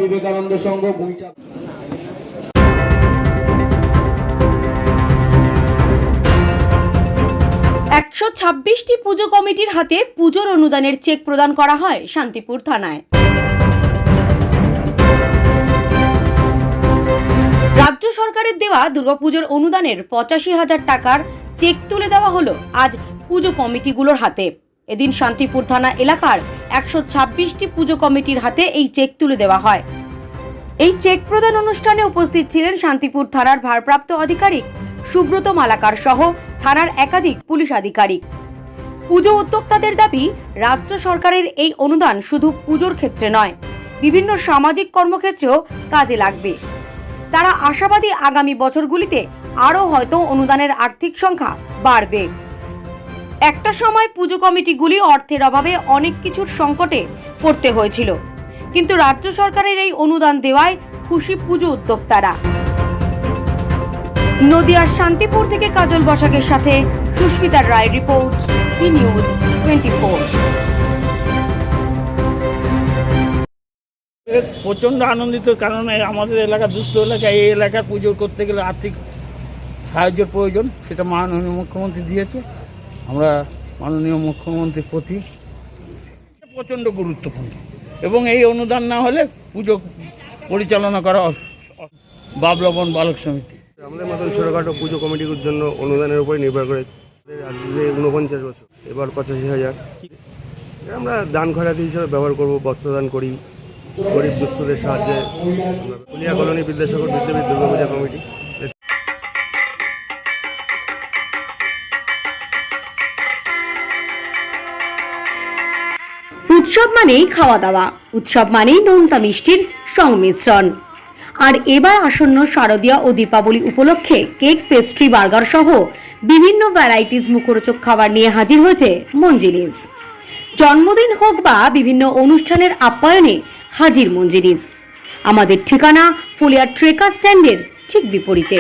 বিবেকানন্দ সংঘ 126টি পুজো কমিটির হাতে পুজোর অনুদানের চেক প্রদান করা হয় শান্তিপুর থানায়। রাজ্য সরকারের দেওয়া দুর্গাপুজোর অনুদানের 85,000 টাকার চেক তুলে দেওয়া হলো আজ পুজো কমিটিগুলোর হাতে। এদিন শান্তিপুর থানা এলাকার 126টি পুজো কমিটির হাতে এই চেক তুলে দেওয়া হয়। এই চেক প্রদান অনুষ্ঠানে উপস্থিত ছিলেন শান্তিপুর থানার ভারপ্রাপ্ত আধিকারিক সুব্রত মালাকার সহ থানার একাধিক পুলিশ আধিকারিক। পুজো উদ্যোক্তাদের দাবি, রাজ্য সরকারের এই অনুদান শুধু পুজোর ক্ষেত্রে নয়, বিভিন্ন সামাজিক কর্মক্ষেত্রেও কাজে লাগবে। তারা আশাবাদী আগামী বছরগুলিতে আরও হয়তো অনুদানের আর্থিক সংখ্যা বাড়বে। একটা সময় পুজো কমিটিগুলি অর্থের অভাবে অনেক কিছুর সংকটে পড়তে হয়েছিল, কিন্তু রাজ্য সরকারের এই অনুদান দেওয়ায় খুশি পুজো উদ্যোক্তারা। নদিয়ার শান্তিপুর থেকে কাজল বসাকের সাথে সুস্মিতা রায় রিপোর্ট, ই নিউজ 24। প্রচণ্ড আনন্দিত, কারণ আমাদের এলাকা দুস্থ এলাকা, এই এলাকার পুজো করতে গেলে আর্থিক সাহায্যের প্রয়োজন, সেটা মাননীয় মুখ্যমন্ত্রী দিয়েছে। আমরা মাননীয় মুখ্যমন্ত্রীর প্রতি প্রচণ্ড গুরুত্বপূর্ণ, এবং এই অনুদান না হলে পুজো পরিচালনা করা বাবলবন বালক সমিতি। আমাদের মতন ছোটোখাটো পুজো কমিটির জন্য অনুদানের উপরে নির্ভর করে আজকে 49 বছর, এবার 85,000 আমরা দান খয়রাতি হিসেবে ব্যবহার করব। বস্ত্রদান করি, গরিব দুস্থদের সাহায্যে। পুলিয়া কলোনি বিদ্যাসাগর বিদ্যাপীঠ দুর্গাপূজা কমিটি। উৎসব মানেই খাওয়া দাওয়া, উৎসব মানেই নোনতা মিষ্টির সংমিশ্রণ। আর এবার আসন্ন শারদীয়া ও দীপাবলি উপলক্ষে কেক, পেস্ট্রি, বার্গার সহ বিভিন্ন ভ্যারাইটিস মুখরোচক খাবার নিয়ে হাজির হয়েছে মঞ্জিনিস। জন্মদিন হোক বা বিভিন্ন অনুষ্ঠানের আপ্যায়নে হাজির মঞ্জিনিস। আমাদের ঠিকানা ফুলিয়া ট্রেকার স্ট্যান্ডের ঠিক বিপরীতে।